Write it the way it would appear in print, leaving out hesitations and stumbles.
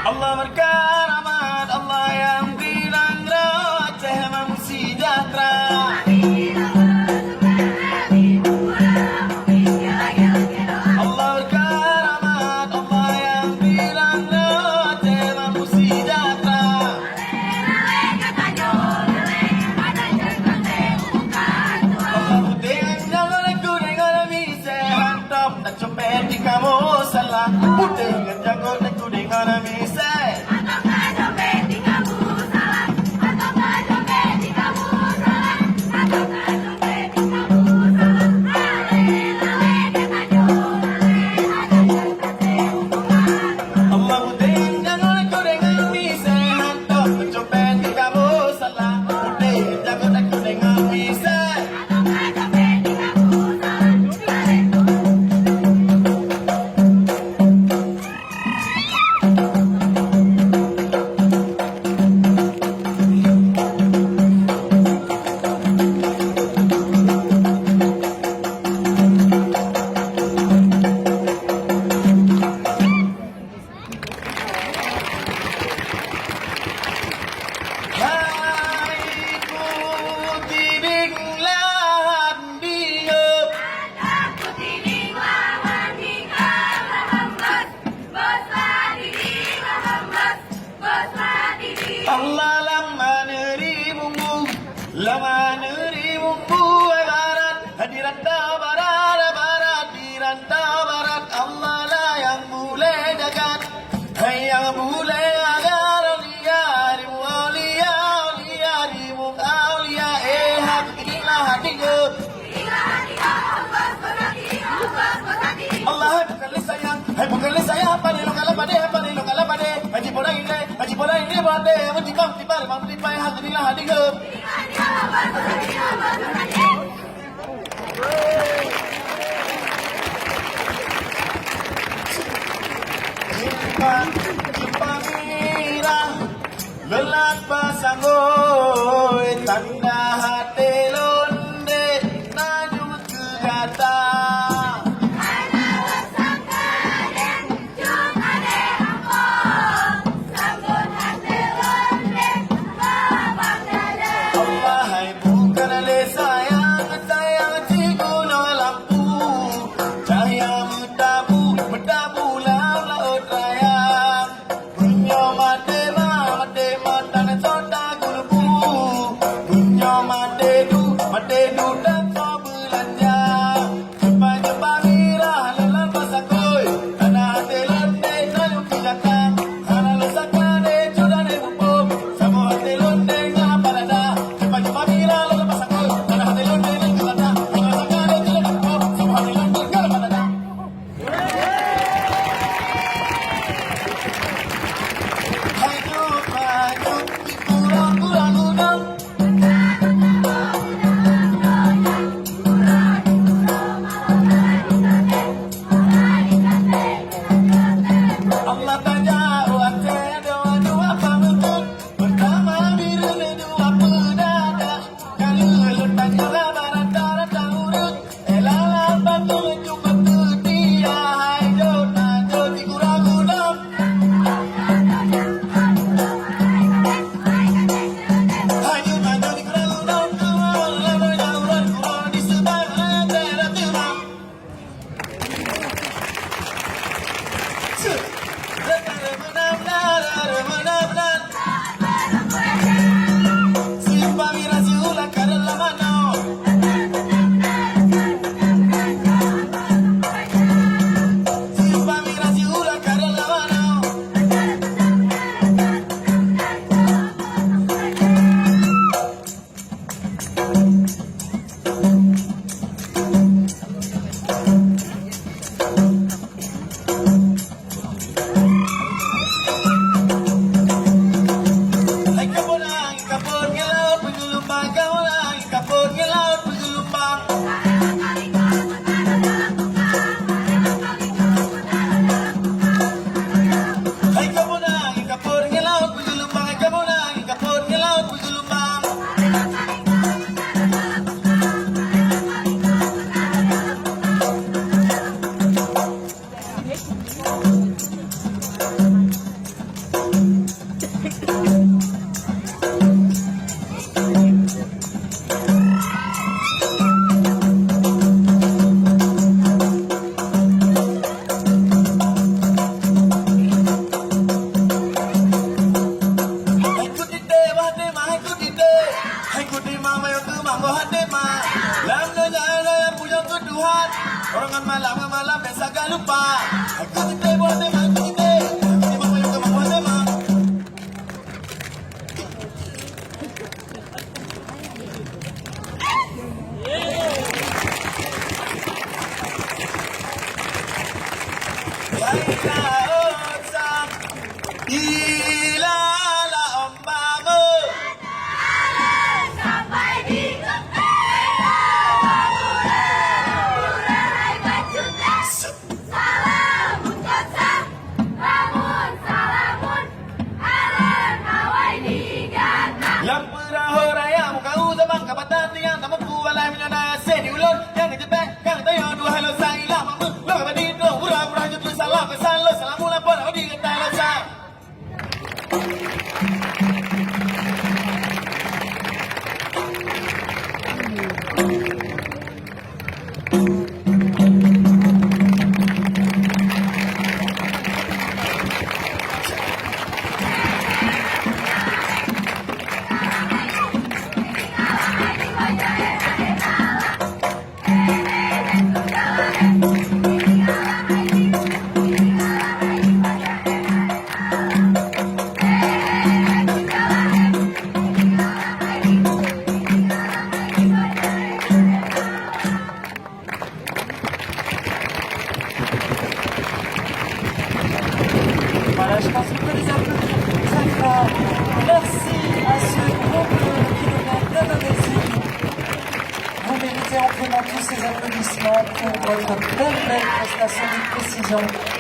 Allah berkaramat, Allah yang bilang receh memang sejahtera. Allah berkaramat, Allah yang bilang receh memang sejahtera. Allah putih jangan aku dengan bisa hantam dan copet di kamu salah. Putih jangan aku dengan bisa. Allah lama nerimu barat hadirat barat barat Allah lah yang boleh jagat yang boleh agar aulia rimu aulia hatilah hatiku Allah bukan saya panilong ala pade haji pola ini pade haji bang tibar bang tipai hatilah hatiku Cipangira lelat pasanggoy tanda hati londe naju kegata Allah hai bukan le sayang ciku no lampu cahaya berdabu laut raya punya mate mata cota gulbu punya Osa Ilala Ombango Sampai di Kepera Murai Bacunda Salamun kota Lamun salamun Aren Hawaii di Ghana Lampura horaya muka uzabang kapatan yang tamu kualai menyana sedi ulun yang ngejepek yang tayo dua halo sa ilang mamu lo kabadito pura-pura jutu salam kesalo salamu lapor odi kita lo sa Voilà, je pense que les applaudissements très forts. Merci à ce groupe qui nous vient d'Indonésie. Vous méritez amplement tous ces applaudissements pour votre belle prestation de précision.